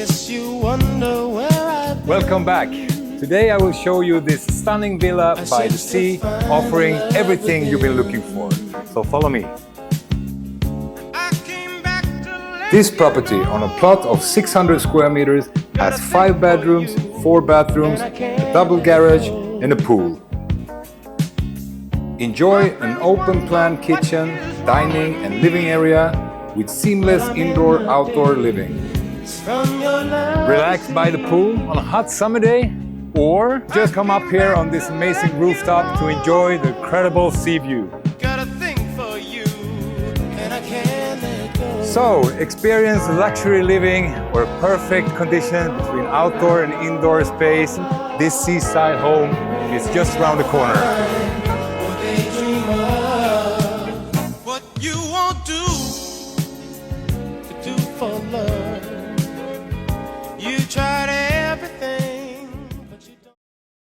guess you wonder where I've been. Welcome back. Today I will show you this stunning villa by the sea, offering everything you've been looking for. So follow me. This property on a plot of 600 square meters has 5 bedrooms, 4 bathrooms, a double garage and a pool. Enjoy an open plan kitchen, dining and living area with seamless indoor-outdoor living. Relax by the pool on a hot summer day, or just come up here on this amazing rooftop to enjoy the incredible sea view. So, experience luxury living or perfect condition between outdoor and indoor space. This seaside home is just around the corner. What you won't do to do for love.